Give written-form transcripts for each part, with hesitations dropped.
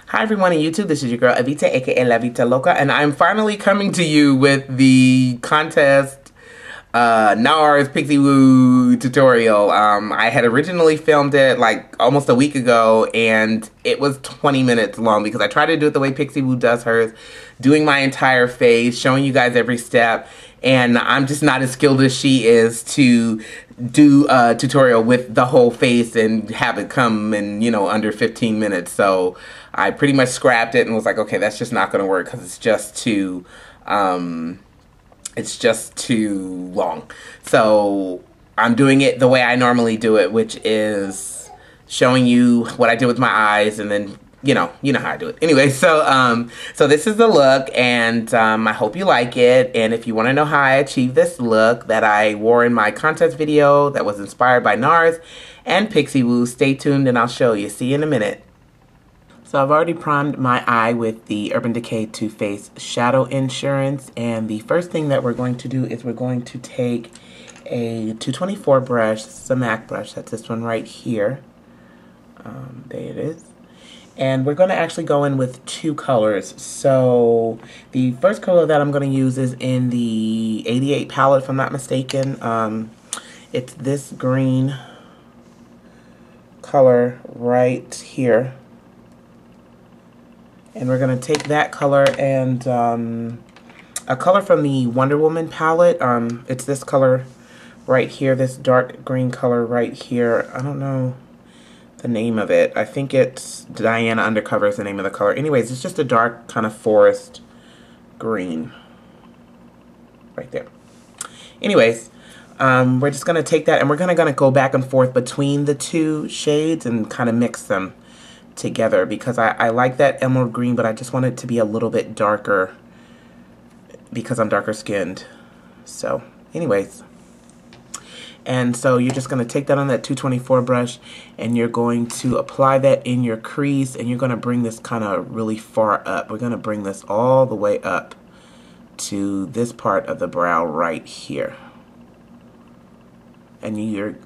Hi everyone on YouTube, this is your girl Evita, aka La Vita Loca, and I'm finally coming to you with the contest Nars Pixiwoo tutorial. I had originally filmed it like almost a week ago, and it was 20 minutes long because I tried to do it the way Pixiwoo does hers, doing my entire face, showing you guys every step, and I'm just not as skilled as she is to do a tutorial with the whole face and have it come in, under 15 minutes. So I pretty much scrapped it and was like, okay, that's just not going to work because it's just too long. So I'm doing it the way I normally do it, which is showing you what I did with my eyes, and then you know how I do it. Anyway, so this is the look, and I hope you like it. And if you want to know how I achieved this look that I wore in my contest video that was inspired by Nars and Pixiwoo, stay tuned and I'll show you. See you in a minute. So I've already primed my eye with the Urban Decay Too Faced Shadow Insurance, and the first thing that we're going to do is we're going to take a 224 brush, this is a MAC brush, that's this one right here. There it is. And we're going to actually go in with two colors. So the first color that I'm going to use is in the 88 palette, if I'm not mistaken. It's this green color right here. And we're going to take that color and a color from the Wonder Woman palette. It's this color right here, this dark green color right here. I don't know the name of it. I think it's Diana Undercover is the name of the color. Anyways, it's just a dark kind of forest green right there. Anyways, we're just going to take that and we're going to go back and forth between the two shades and kind of mix them together because I like that emerald green, but I just want it to be a little bit darker because I'm darker skinned. So anyways, and so you're just going to take that on that 224 brush and you're going to apply that in your crease, and you're going to bring this kind of really far up. We're going to bring this all the way up to this part of the brow right here. And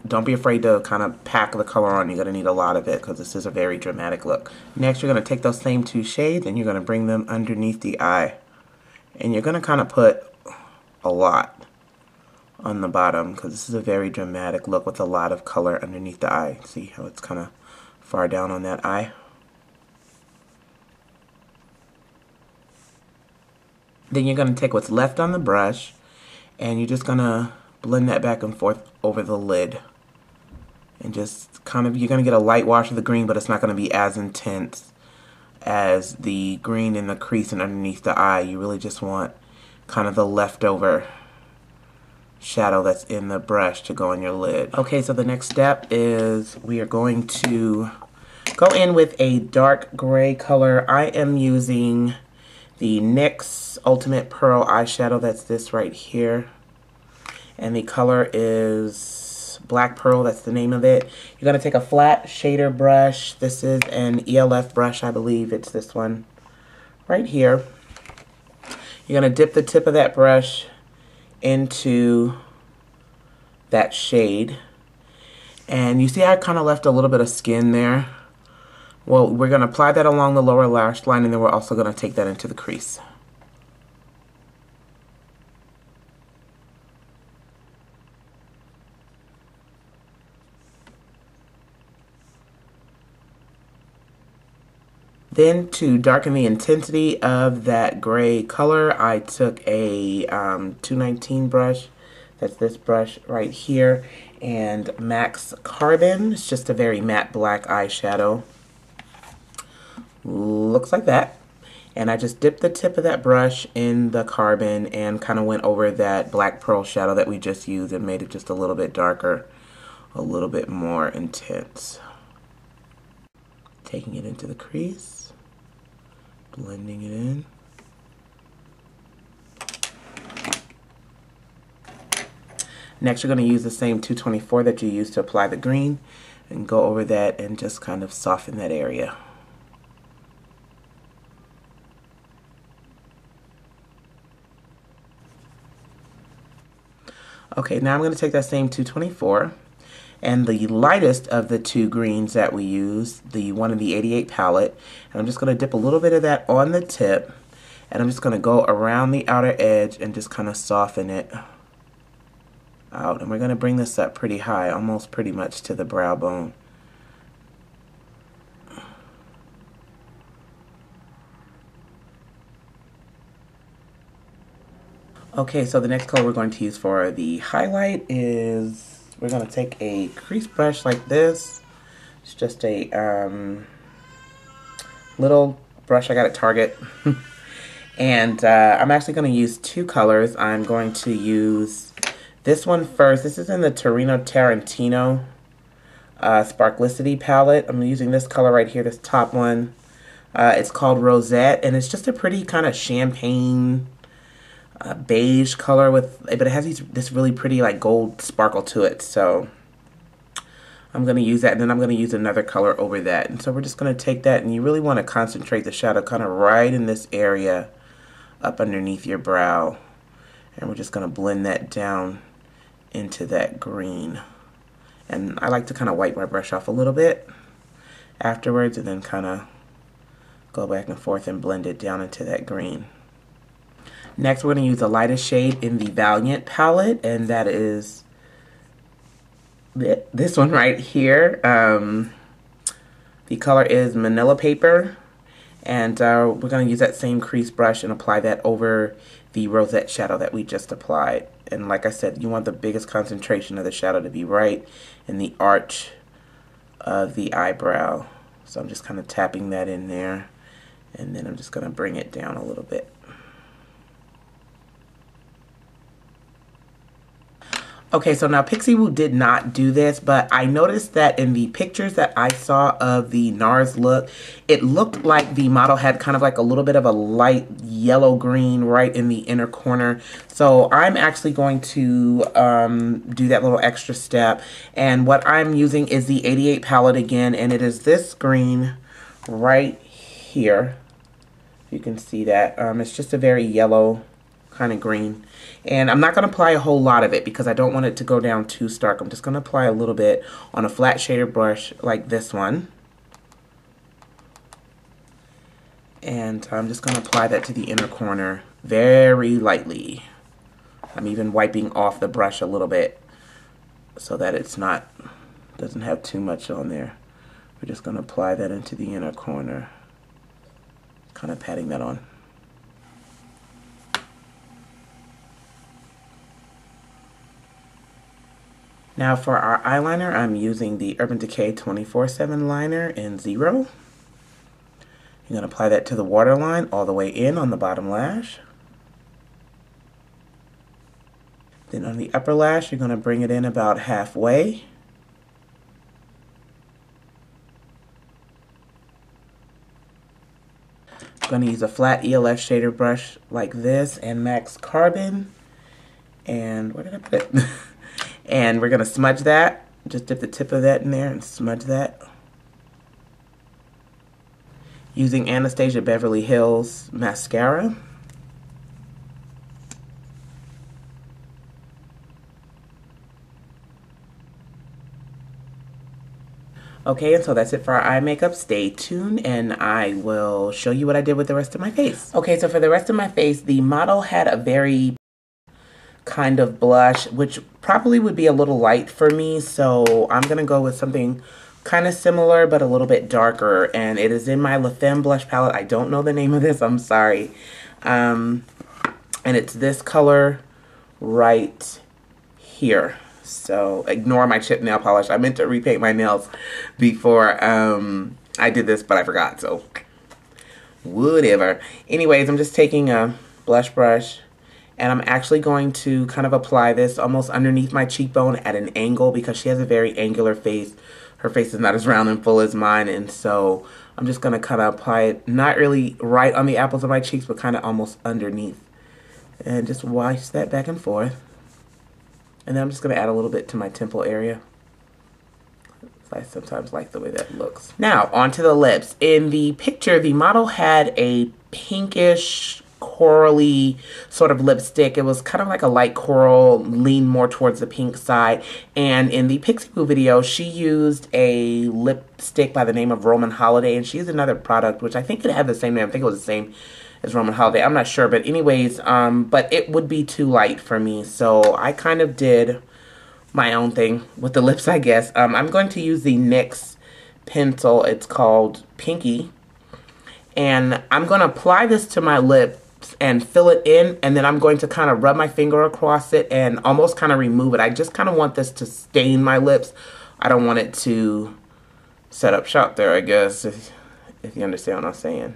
don't be afraid to kind of pack the color on. You're going to need a lot of it because this is a very dramatic look. Next, you're going to take those same two shades and you're going to bring them underneath the eye. And you're going to kind of put a lot on the bottom because this is a very dramatic look with a lot of color underneath the eye. See how it's kind of far down on that eye? Then you're going to take what's left on the brush and you're just going to blend that back and forth over the lid. And just kind of, you're going to get a light wash of the green, but it's not going to be as intense as the green in the crease and underneath the eye. You really just want kind of the leftover shadow that's in the brush to go on your lid. Okay, so the next step is we are going to go in with a dark gray color. I am using the NYX Ultimate Pearl eyeshadow. That's this right here. And the color is Black Pearl, that's the name of it. You're going to take a flat shader brush. This is an ELF brush, I believe. It's this one right here. You're going to dip the tip of that brush into that shade. And you see I kind of left a little bit of skin there. Well, we're going to apply that along the lower lash line, and then we're also going to take that into the crease. Then to darken the intensity of that gray color, I took a 219 brush, that's this brush right here, and MAC's Carbon. It's just a very matte black eyeshadow. Looks like that. And I just dipped the tip of that brush in the Carbon and kind of went over that Black Pearl shadow that we just used and made it just a little bit darker, a little bit more intense. Taking it into the crease, blending it in. Next, you're going to use the same 224 that you used to apply the green and go over that and just kind of soften that area. Okay, now I'm going to take that same 224 And the lightest of the two greens that we use, the one in the 88 palette, and I'm just going to dip a little bit of that on the tip, and I'm just going to go around the outer edge and just kind of soften it out. And we're going to bring this up pretty high, almost pretty much to the brow bone. Okay, so the next color we're going to use for the highlight is, we're going to take a crease brush like this. It's just a little brush I got at Target. And I'm actually going to use two colors. I'm going to use this one first. This is in the Torino Tarantino Sparklicity palette. I'm using this color right here, this top one. It's called Rosette, and it's just a pretty kind of champagne beige color but it has this really pretty like gold sparkle to it. So I'm going to use that, and then I'm going to use another color over that. And so we're just going to take that, and you really want to concentrate the shadow kind of right in this area up underneath your brow. And we're just going to blend that down into that green. And I like to kind of wipe my brush off a little bit afterwards, and then kind of go back and forth and blend it down into that green. Next, we're going to use the lightest shade in the Valiant palette, and that is this one right here. The color is Manila Paper, and we're going to use that same crease brush and apply that over the rosette shadow that we just applied. And like I said, you want the biggest concentration of the shadow to be right in the arch of the eyebrow. So I'm just kind of tapping that in there, and then I'm just going to bring it down a little bit. Okay, so now Pixiwoo did not do this, but I noticed that in the pictures that I saw of the Nars look, it looked like the model had kind of like a little bit of a light yellow-green right in the inner corner. So I'm actually going to do that little extra step. And what I'm using is the 88 palette again, and it is this green right here. You can see that. It's just a very yellow kind of green. And I'm not going to apply a whole lot of it because I don't want it to go down too stark. I'm just going to apply a little bit on a flat shader brush like this one. And I'm just going to apply that to the inner corner very lightly. I'm even wiping off the brush a little bit so that it's not, doesn't have too much on there. We're just going to apply that into the inner corner. Kind of patting that on. Now for our eyeliner, I'm using the Urban Decay 24/7 liner in 0. You're going to apply that to the waterline all the way in on the bottom lash. Then on the upper lash, you're going to bring it in about halfway. I'm going to use a flat ELF shader brush like this and Max Carbon. And where did I put it? And we're going to smudge that. Just dip the tip of that in there and smudge that. Using Anastasia Beverly Hills mascara. Okay, and so that's it for our eye makeup. Stay tuned and I will show you what I did with the rest of my face. Okay, so for the rest of my face, the model had a very kind of blush, which probably would be a little light for me, so I'm gonna go with something kind of similar but a little bit darker, and it is in my La Femme blush palette. I don't know the name of this, I'm sorry. And it's this color right here. So ignore my chip nail polish. I meant to repaint my nails before I did this, but I forgot, so whatever. Anyways, I'm just taking a blush brush, and I'm actually going to kind of apply this almost underneath my cheekbone at an angle because she has a very angular face. Her face is not as round and full as mine, and so I'm just going to kind of apply it, not really right on the apples of my cheeks, but kind of almost underneath. And just wash that back and forth. And then I'm just going to add a little bit to my temple area. I sometimes like the way that looks. Now, onto the lips. In the picture, the model had a pinkish corally sort of lipstick. It was kind of like a light coral, leaned more towards the pink side. And in the Pixiwoo video, she used a lipstick by the name of Roman Holiday, and she used another product, which I think it had the same name. I think it was the same as Roman Holiday. I'm not sure, but anyways, but it would be too light for me, so I kind of did my own thing with the lips, I guess. I'm going to use the NYX pencil. It's called Pinky. And I'm going to apply this to my lips and fill it in. And then I'm going to kind of rub my finger across it and almost kind of remove it. I just kind of want this to stain my lips. I don't want it to set up shop there, I guess, if you understand what I'm saying.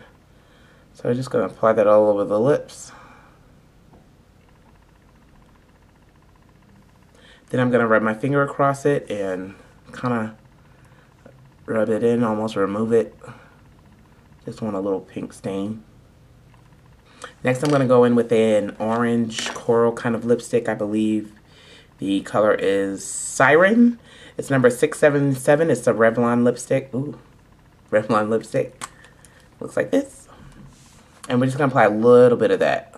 So I'm just going to apply that all over the lips. Then I'm going to rub my finger across it and kind of rub it in, almost remove it. Just want a little pink stain. Next I'm going to go in with an orange coral kind of lipstick. I believe the color is Siren. It's number 677. It's a Revlon lipstick. Ooh, Revlon lipstick. Looks like this. And we're just going to apply a little bit of that.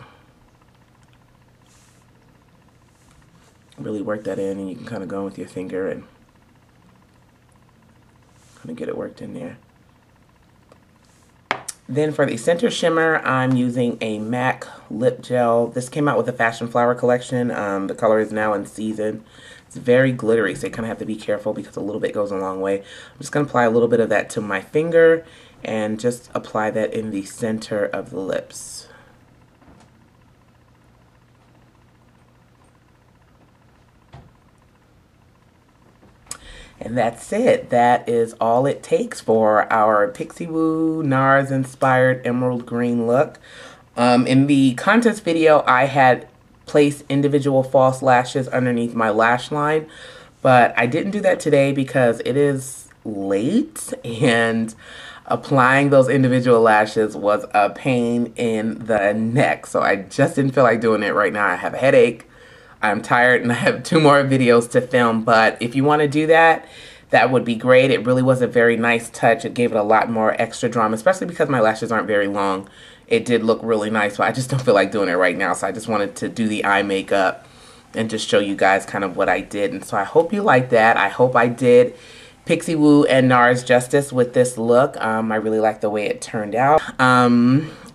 Really work that in, and you can kind of go in with your finger and kind of get it worked in there. Then for the center shimmer, I'm using a MAC lip gel. This came out with the Fashion Flower collection. The color is now in season. It's very glittery, so you kind of have to be careful because a little bit goes a long way. I'm just going to apply a little bit of that to my finger and just apply that in the center of the lips. And that's it. That is all it takes for our Pixiwoo Nars inspired emerald green look. In the contest video, I had placed individual false lashes underneath my lash line, but I didn't do that today because it is late and applying those individual lashes was a pain in the neck. So I just didn't feel like doing it right now. I have a headache. I'm tired and I have 2 more videos to film, but if you want to do that, that would be great. It really was a very nice touch. It gave it a lot more extra drama, especially because my lashes aren't very long. It did look really nice, but I just don't feel like doing it right now, so I just wanted to do the eye makeup and just show you guys kind of what I did. And so I hope you like that. I hope I did Pixiwoo and Nars justice with this look. I really like the way it turned out.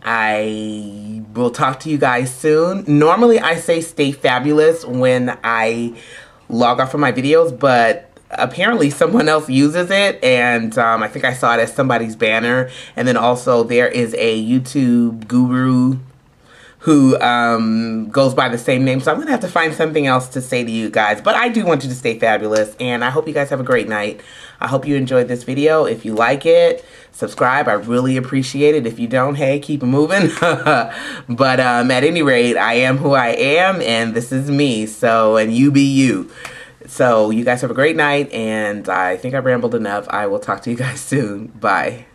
I will talk to you guys soon. Normally I say stay fabulous when I log off from my videos, but apparently someone else uses it, and I think I saw it as somebody's banner. And then also there is a YouTube guru who goes by the same name, so I'm gonna have to find something else to say to you guys. But I do want you to stay fabulous, and I hope you guys have a great night. I hope you enjoyed this video. If you like it, subscribe. I really appreciate it. If you don't, hey, keep it moving. But at any rate, I am who I am, and this is me. So, and you be you. So you guys have a great night, and I think I've rambled enough. I will talk to you guys soon. Bye.